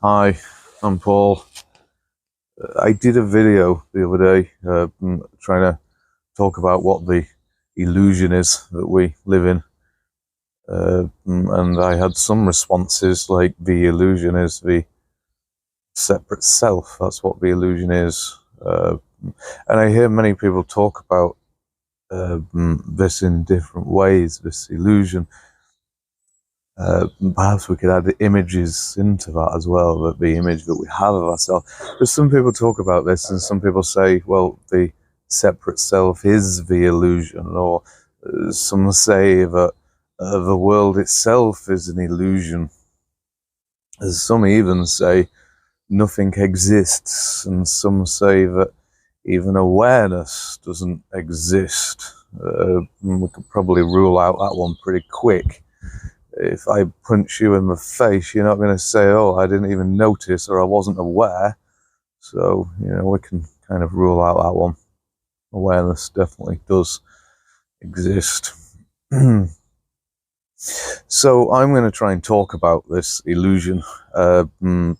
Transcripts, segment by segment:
Hi, I'm Paul. I did a video the other day trying to talk about what the illusion is that we live in. And I had some responses like the illusion is the separate self. That's what the illusion is. And I hear many people talk about this in different ways, this illusion. Perhaps we could add the images into that as well, that the image that we have of ourselves. But some people talk about this and some people say, well, the separate self is the illusion, or some say that the world itself is an illusion. As some even say nothing exists, and some say that even awareness doesn't exist. We could probably rule out that one pretty quick. If I punch you in the face, you're not going to say, oh, I didn't even notice or I wasn't aware. So, we can kind of rule out that one. Awareness definitely does exist. So I'm going to try and talk about this illusion in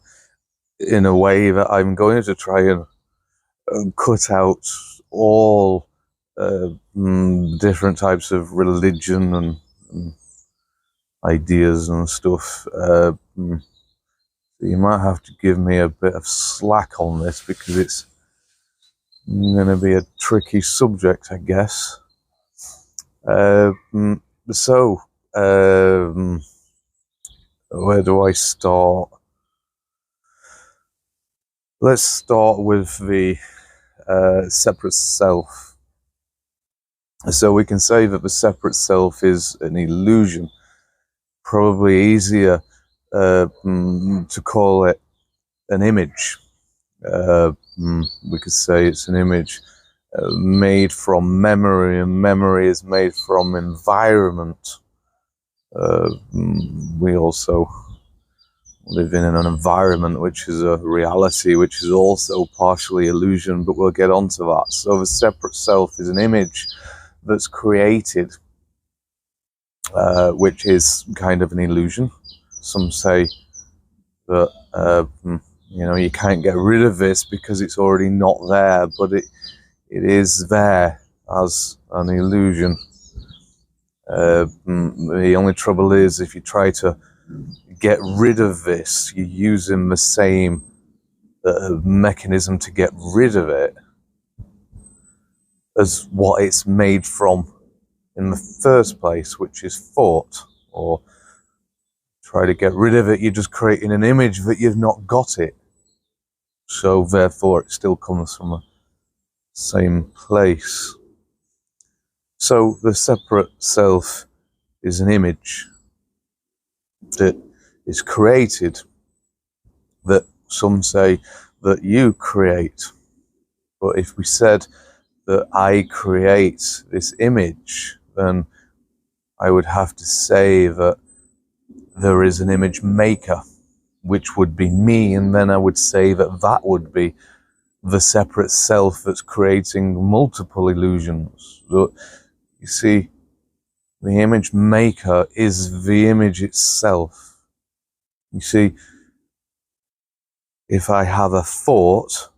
a way that I'm going to try and cut out all different types of religion and ideas and stuff. You might have to give me a bit of slack on this because it's going to be a tricky subject, I guess. Where do I start? Let's start with the separate self. So we can say that the separate self is an illusion. Probably easier to call it an image. We could say it's an image made from memory, and memory is made from environment. We also live in an environment which is a reality, which is also partially illusion, but we'll get onto that. So the separate self is an image that's created, which is kind of an illusion. Some say that you can't get rid of this because it's already not there, but it is there as an illusion. The only trouble is if you try to get rid of this, you're using the same mechanism to get rid of it as what it's made from in the first place, which is thought. Or try to get rid of it, you're just creating an image that you've not got it. So therefore it still comes from the same place. So the separate self is an image that is created, that some say that you create. But if we said that I create this image, then I would have to say that there is an image maker, which would be me, and then I would say that that would be the separate self that's creating multiple illusions. But you see, the image maker is the image itself. You see, if I have a thought,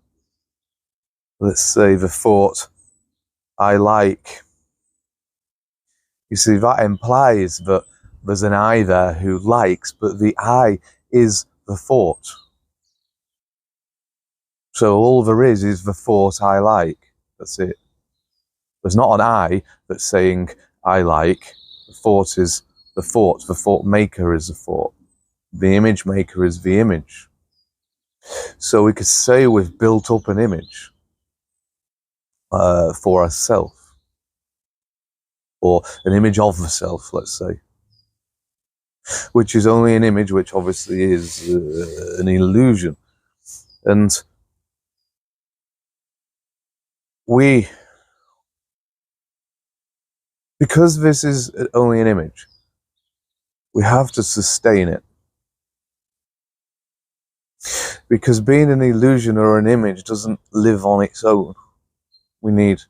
let's say the thought, I like, you see, that implies that there's an I there who likes, but the I is the thought. So all there is the thought I like. That's it. There's not an I that's saying I like. The thought is the thought. The thought maker is the thought. The image maker is the image. So we could say we've built up an image for ourselves, or an image of the self, let's say, which is only an image, which obviously is an illusion. And because this is only an image, we have to sustain it. Because being an illusion or an image doesn't live on its own. We need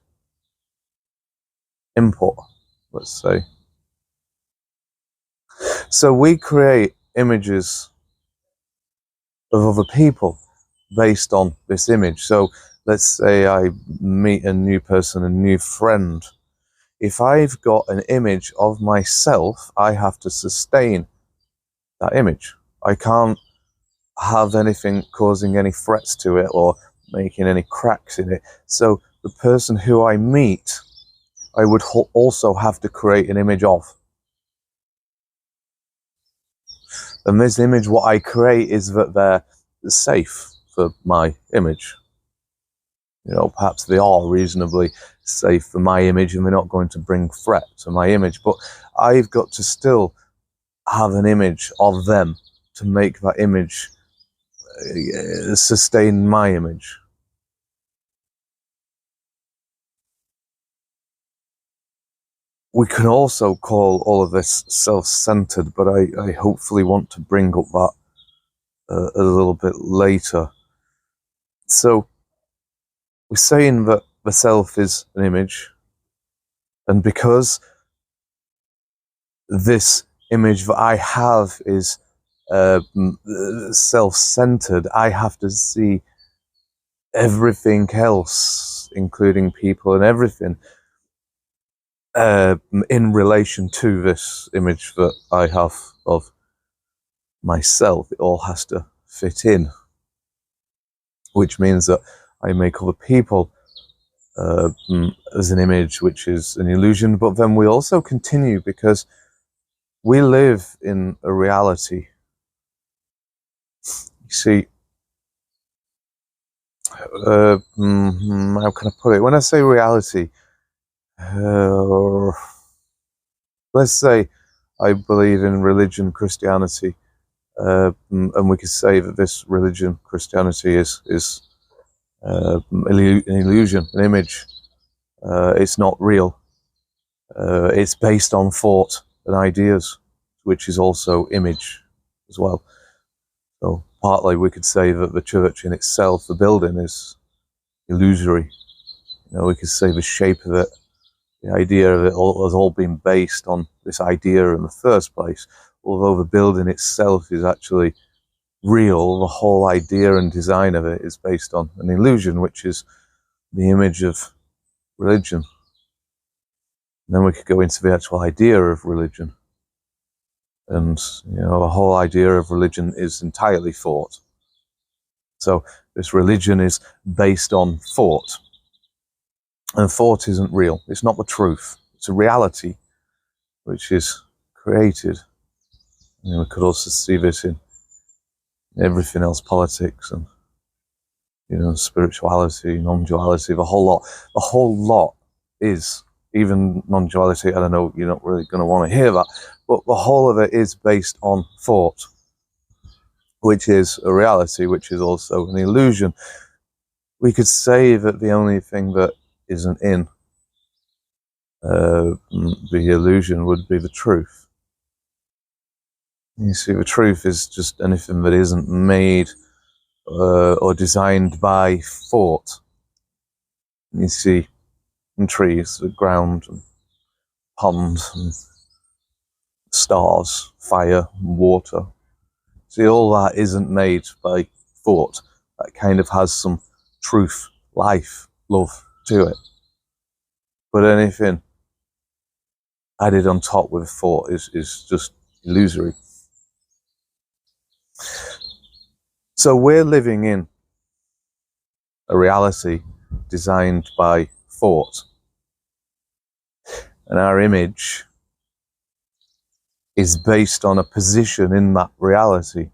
input, let's say. So we create images of other people based on this image. So let's say I meet a new person, a new friend. If I've got an image of myself, I have to sustain that image. I can't have anything causing any threats to it or making any cracks in it. So the person who I meet, I would also have to create an image of. And this image, what I create is that they're safe for my image. You know, perhaps they are reasonably safe for my image and they're not going to bring threat to my image, but I've got to still have an image of them to make that image sustain my image. We can also call all of this self-centered, but I hopefully want to bring up that a little bit later. So we're saying that the self is an image, and because this image that I have is self-centered, I have to see everything else, including people and everything, in relation to this image that I have of myself. It all has to fit in, which means that I make other people as an image, which is an illusion. But then we also continue because we live in a reality. You see, how can I put it? When I say reality, let's say I believe in religion, Christianity, and we could say that this religion, Christianity, is an illusion, an image. It's not real. It's based on thought and ideas, which is also image as well. So partly we could say that the church in itself, the building, is illusory. You know, we could say the shape of it, the idea of it has all been based on this idea in the first place, although the building itself is actually real. The whole idea and design of it is based on an illusion, which is the image of religion. And then we could go into the actual idea of religion. And, you know, the whole idea of religion is entirely thought. So this religion is based on thought. And thought isn't real. It's not the truth. It's a reality which is created. And we could also see this in everything else, politics and, you know, spirituality, non-duality, the whole lot. The whole lot is, even non-duality, I don't know, you're not really going to want to hear that, but the whole of it is based on thought, which is a reality, which is also an illusion. We could say that the only thing that isn't in the illusion would be the truth. You see, the truth is just anything that isn't made or designed by thought. You see, in trees, the ground, and ponds, and stars, fire, water. See, all that isn't made by thought. That kind of has some truth, life, love to it. But anything added on top with thought is just illusory. So we're living in a reality designed by thought. And our image is based on a position in that reality.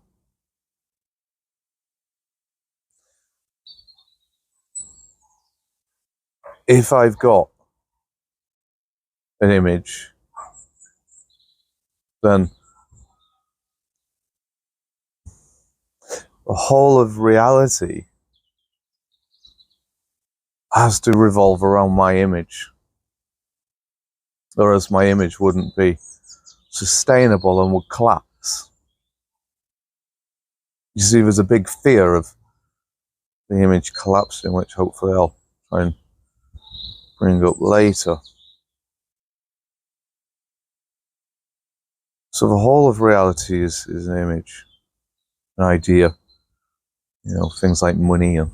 If I've got an image, then the whole of reality has to revolve around my image, or else my image wouldn't be sustainable and would collapse. You see, there's a big fear of the image collapsing, which hopefully I'll try and bring up later. So the whole of reality is an image, an idea, You know, things like money, and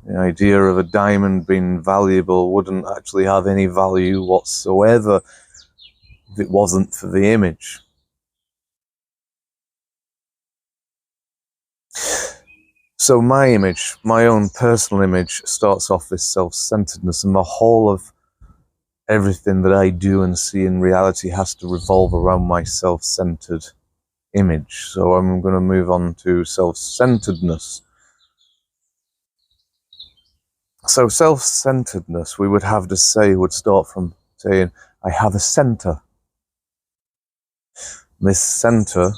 the idea of a diamond being valuable wouldn't actually have any value whatsoever if it wasn't for the image. So my image, my own personal image, starts off with self-centeredness, and the whole of everything that I do and see in reality has to revolve around my self-centered image. So I'm going to move on to self-centeredness. So self-centeredness, we would have to say, would start from saying, I have a center. This center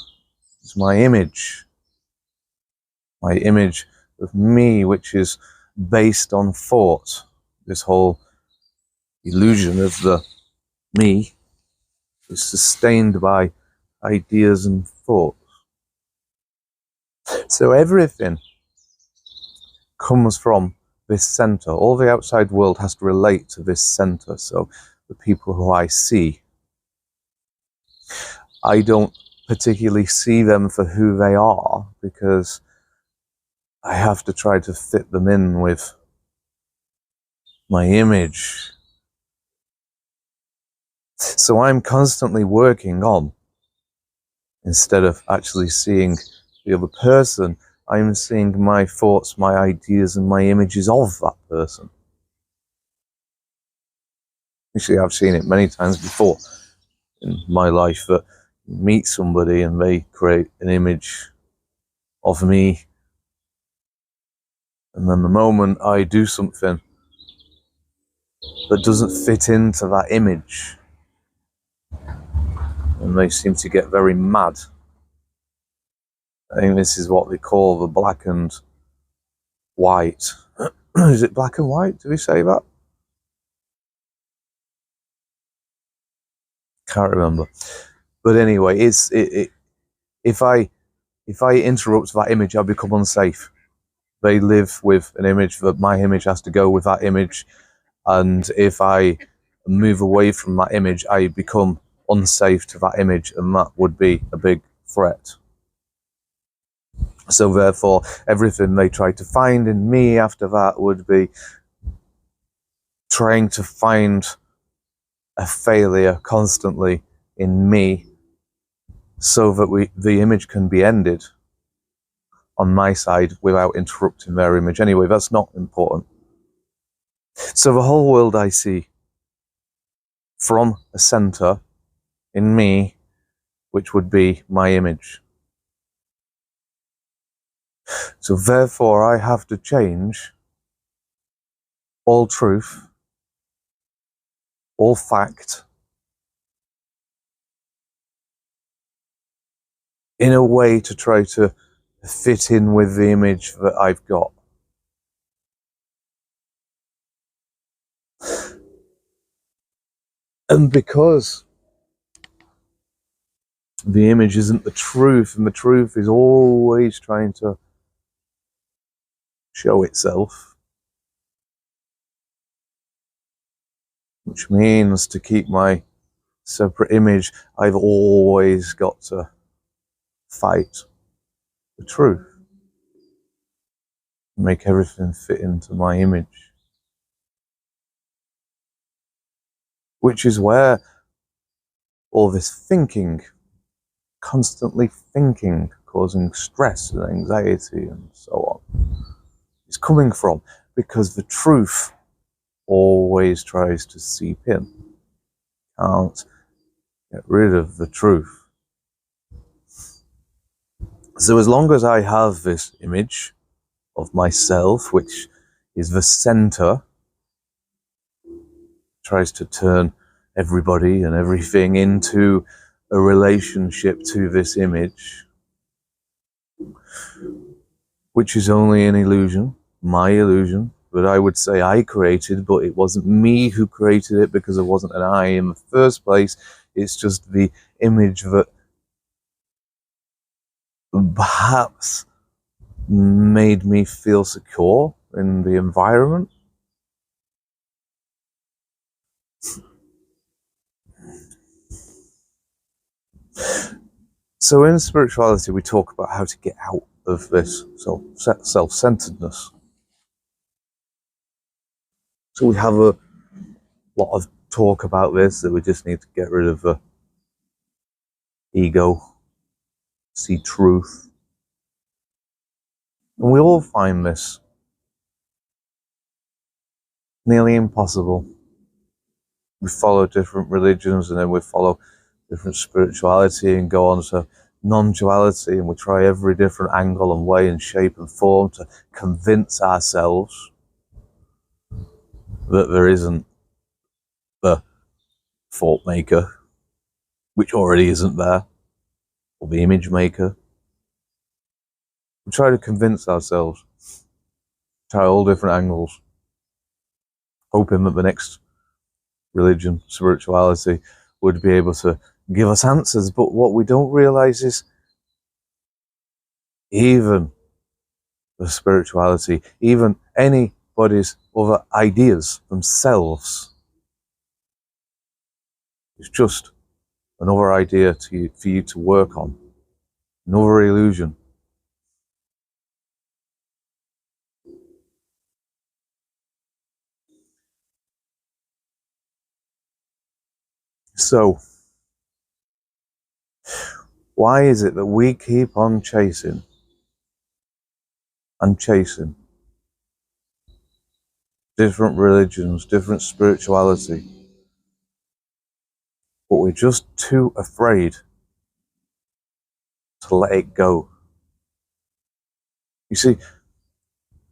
is my image of me, which is based on thought. This whole illusion of the me is sustained by ideas and thoughts. So everything comes from this center. All the outside world has to relate to this center. So the people who I see, I don't particularly see them for who they are, because I have to try to fit them in with my image. So I'm constantly working on, instead of actually seeing the other person, I'm seeing my thoughts, my ideas, and my images of that person. Actually, I've seen it many times before in my life, that you meet somebody and they create an image of me, and then the moment I do something that doesn't fit into that image, and they seem to get very mad. I think this is what they call the black and white. Is it black and white? Do we say that? Can't remember. But anyway, if I interrupt that image, I become unsafe. They live with an image that my image has to go with that image, and if I move away from that image, I become unsafe to that image, and that would be a big threat. So therefore, everything they try to find in me after that would be trying to find a failure constantly in me, so that the image can be ended on my side without interrupting their image. Anyway, that's not important. So the whole world I see from a center in me, which would be my image. So therefore, I have to change all truth, all fact, in a way to try to fit in with the image that I've got. And because the image isn't the truth, and the truth is always trying to show itself, which means to keep my separate image, I've always got to fight the truth, make everything fit into my image. Which is where all this thinking, constantly thinking, causing stress and anxiety and so on, is coming from, because the truth always tries to seep in. Can't get rid of the truth. So as long as I have this image of myself, which is the center, tries to turn everybody and everything into a relationship to this image, which is only an illusion, my illusion, that I would say I created, but it wasn't me who created it, because it wasn't an I in the first place. It's just the image that perhaps made me feel secure in the environment. So in spirituality, we talk about how to get out of this self-centeredness. So we have a lot of talk about this, that we just need to get rid of the ego, see truth. And we all find this nearly impossible. We follow different religions, and then we follow different spirituality and go on to non-duality, and we try every different angle and way and shape and form to convince ourselves that there isn't the thought maker, which already isn't there, or the image maker. We try to convince ourselves, try all different angles, hoping that the next religion, spirituality, would be able to give us answers. But what we don't realize is even the spirituality, even anybody's other ideas themselves, is just another idea for you to work on, another illusion. So, why is it that we keep on chasing and chasing different religions, different spirituality, but we're just too afraid to let it go? You see,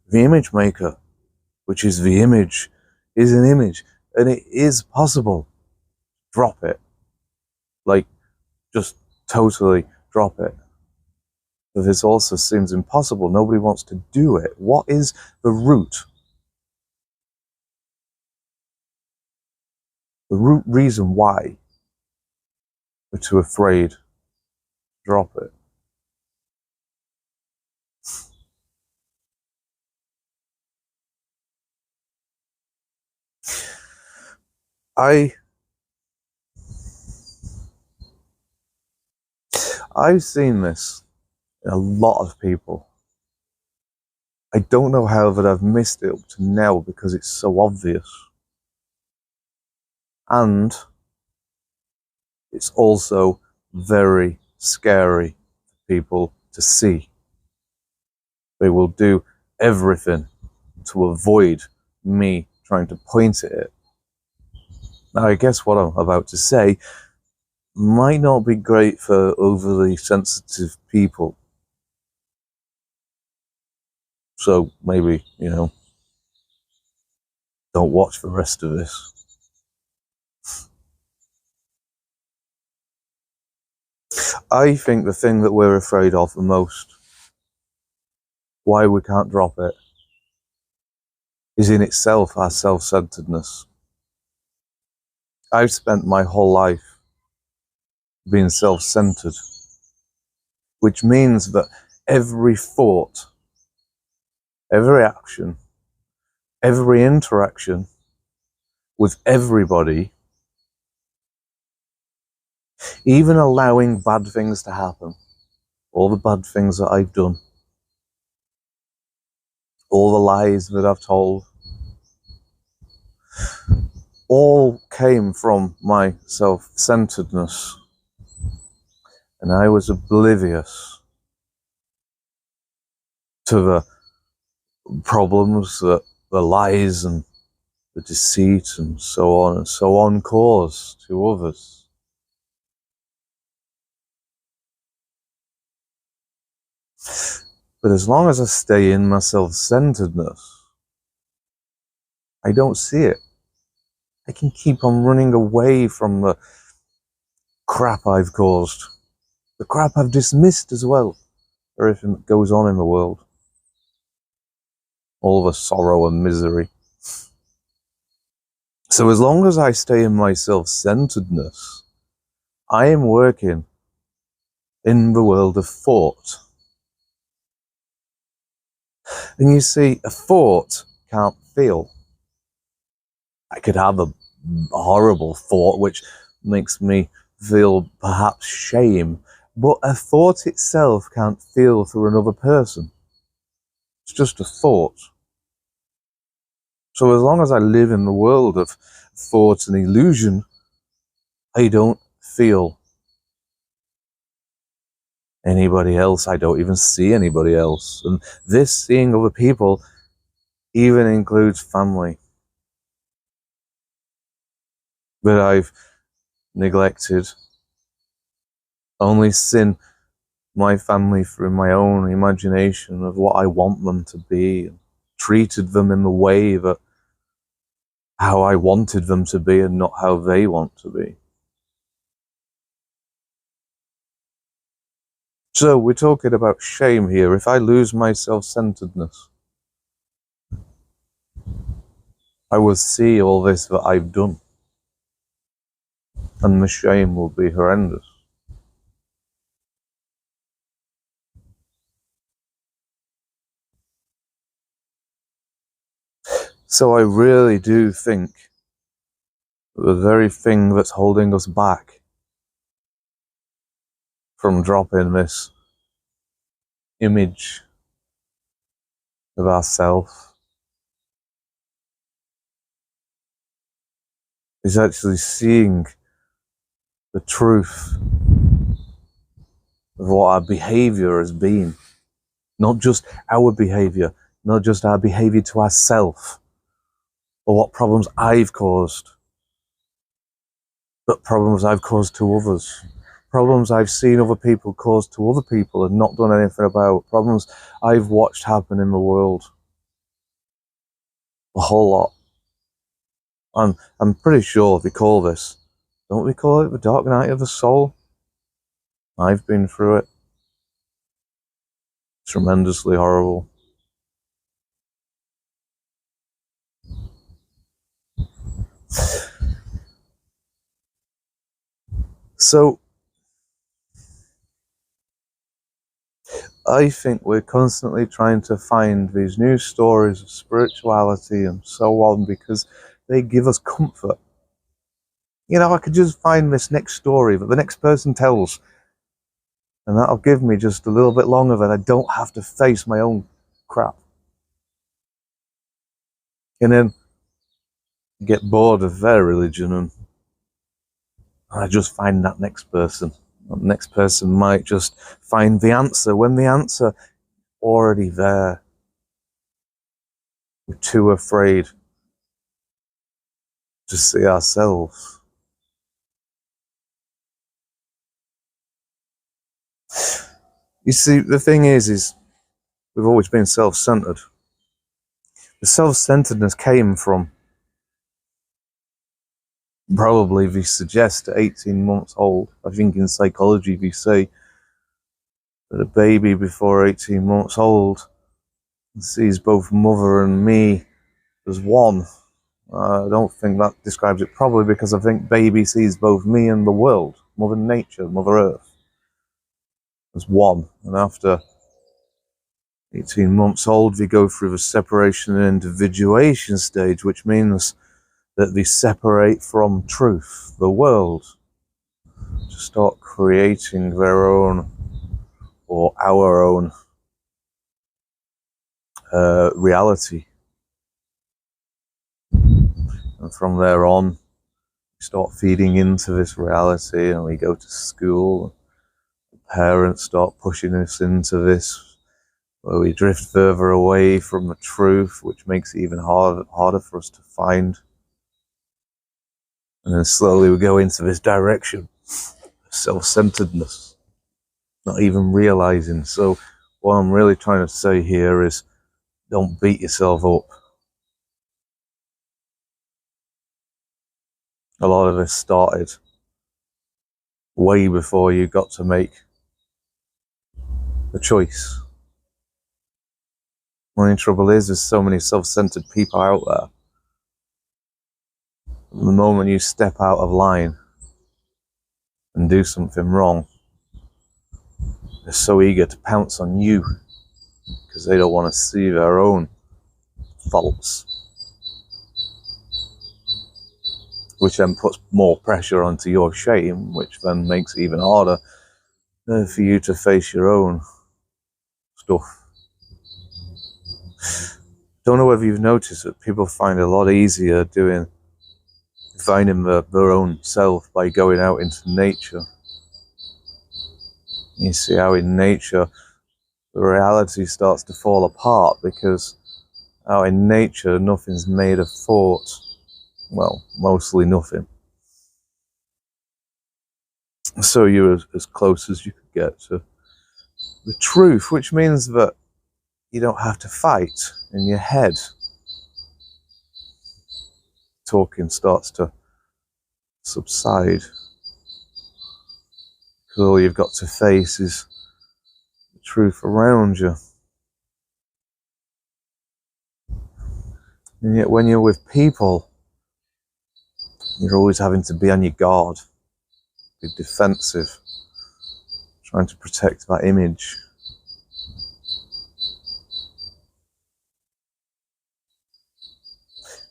the image maker, which is the image, is an image, and it is possible. Drop it. Like, just totally drop it. But this also seems impossible. Nobody wants to do it. What is the root? The root reason why we're too afraid to drop it. I've seen this in a lot of people. I don't know how that I've missed it up to now, because it's so obvious. And it's also very scary for people to see. They will do everything to avoid me trying to point at it. Now, I guess what I'm about to say might not be great for overly sensitive people. So maybe, don't watch the rest of this. I think the thing that we're afraid of the most, why we can't drop it, is in itself our self-centeredness. I've spent my whole life being self-centered, which means that every thought, every action, every interaction with everybody, even allowing bad things to happen, all the bad things that I've done, all the lies that I've told, all came from my self-centeredness. And I was oblivious to the problems that the lies and the deceit and so on cause to others. But as long as I stay in my self-centeredness, I don't see it. I can keep on running away from the crap I've caused, the crap I've dismissed as well, everything that goes on in the world, all the sorrow and misery. So as long as I stay in my self-centeredness, I am working in the world of thought. And you see, a thought can't feel. I could have a horrible thought which makes me feel perhaps shame, But a thought itself can't feel for another person. It's just a thought. So as long as I live in the world of thought and illusion, I don't feel anybody else. I don't even see anybody else. And this seeing other people even includes family that I've neglected, only seen my family through my own imagination of what I want them to be, and treated them in the way that how I wanted them to be and not how they want to be. So we're talking about shame here. If I lose my self-centeredness, I will see all this that I've done, and the shame will be horrendous. So I really do think the very thing that's holding us back from dropping this image of ourselves is actually seeing the truth of what our behavior has been. Not just our behavior, not just our behavior to ourselves, or what problems I've caused, but problems I've caused to others. Problems I've seen other people cause to other people and not done anything about. Problems I've watched happen in the world. A whole lot. And I'm pretty sure we call this, don't we call it the dark night of the soul? I've been through it. Tremendously horrible. So I think we're constantly trying to find these new stories of spirituality and so on because they give us comfort. You know, I could just find this next story that the next person tells, and that'll give me just a little bit longer that I don't have to face my own crap. And then get bored of their religion and I just find that next person. That next person might just find the answer when the answer already there. We're too afraid to see ourselves. You see, the thing is we've always been self-centered. The self-centeredness came from probably, we suggest, at 18 months old. I think in psychology we say that a baby before 18 months old sees both mother and me as one. I don't think that describes it properly because I think baby sees both me and the world, Mother Nature, Mother Earth, as one. And after 18 months old, we go through the separation and individuation stage, which means that they separate from truth, the world, to start creating their own or our own reality. And from there on, we start feeding into this reality and we go to school. Parents start pushing us into this, where we drift further away from the truth, which makes it even harder for us to find. And then slowly we go into this direction, self-centeredness, not even realizing. So what I'm really trying to say here is, don't beat yourself up. A lot of this started way before you got to make the choice. The only trouble is there's so many self-centered people out there. The moment you step out of line and do something wrong, they're so eager to pounce on you because they don't want to see their own faults, which then puts more pressure onto your shame, which then makes it even harder for you to face your own stuff. Don't know whether you've noticed that people find it a lot easier finding their own self by going out into nature. You see how in nature the reality starts to fall apart, because out in nature nothing's made of thought. Well, mostly nothing. So you're as close as you could get to the truth, which means that you don't have to fight in your head. Talking starts to subside, because all you've got to face is the truth around you. And yet when you're with people, you're always having to be on your guard, be defensive, trying to protect that image.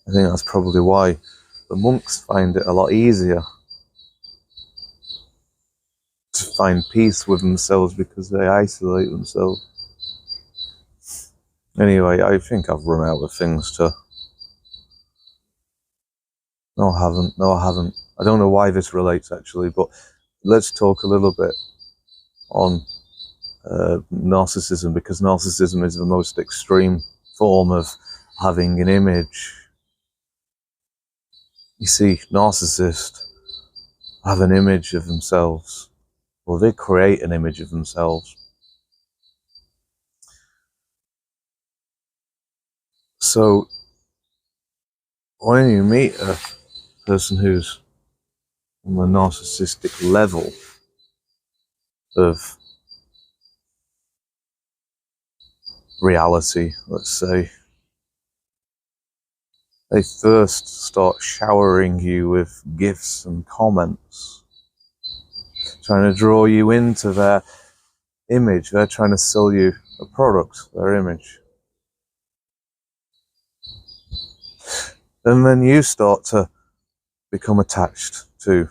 I think that's probably why the monks find it a lot easier to find peace with themselves, because they isolate themselves. Anyway, I think I've run out of things to... No, I haven't. I don't know why this relates, actually, but let's talk a little bit on narcissism, because narcissism is the most extreme form of having an image. You see, narcissists have an image of themselves, or they create an image of themselves. So when you meet a person who's on the narcissistic level of reality, let's say, they first start showering you with gifts and comments, trying to draw you into their image. They're trying to sell you a product, their image. And then you start to become attached to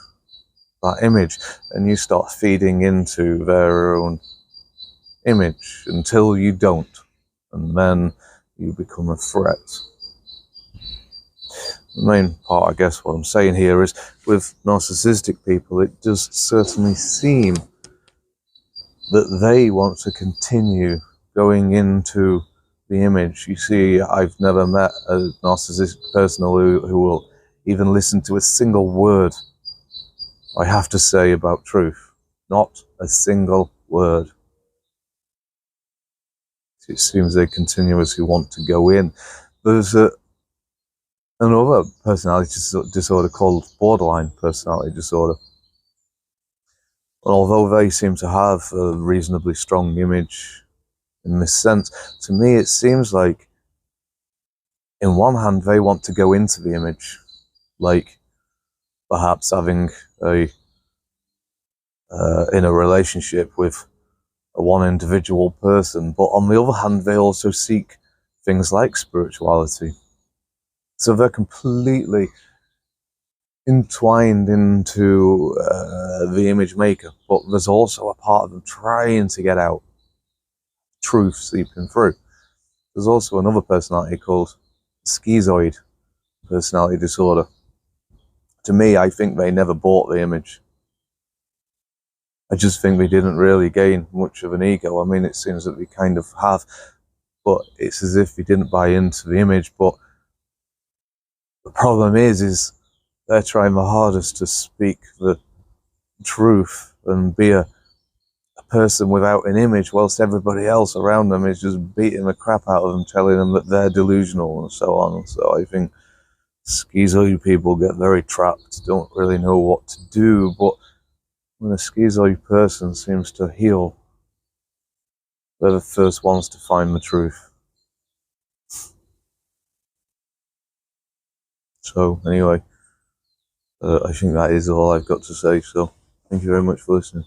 that image, and you start feeding into their own image until you don't, and then you become a threat. The main part, I guess, what I'm saying here is, with narcissistic people, it does certainly seem that they want to continue going into the image. You see, I've never met a narcissistic person who will even listen to a single word I have to say about truth. Not a single word. It seems they continuously want to go in. There's another personality disorder called borderline personality disorder. And although they seem to have a reasonably strong image in this sense, to me it seems like, in one hand, they want to go into the image, like perhaps having in a relationship with one individual person, but on the other hand, they also seek things like spirituality. So they're completely entwined into the image maker, but there's also a part of them trying to get out, truth seeping through. There's also another personality called schizoid personality disorder. To me, I think they never bought the image. I just think they didn't really gain much of an ego. I mean, it seems that they kind of have, but it's as if they didn't buy into the image. But the problem is they're trying the hardest to speak the truth and be a person without an image, whilst everybody else around them is just beating the crap out of them, telling them that they're delusional and so on. So I think schizoid people get very trapped, don't really know what to do. But when a schizoid person seems to heal, they're the first ones to find the truth. So anyway, I think that is all I've got to say. So thank you very much for listening.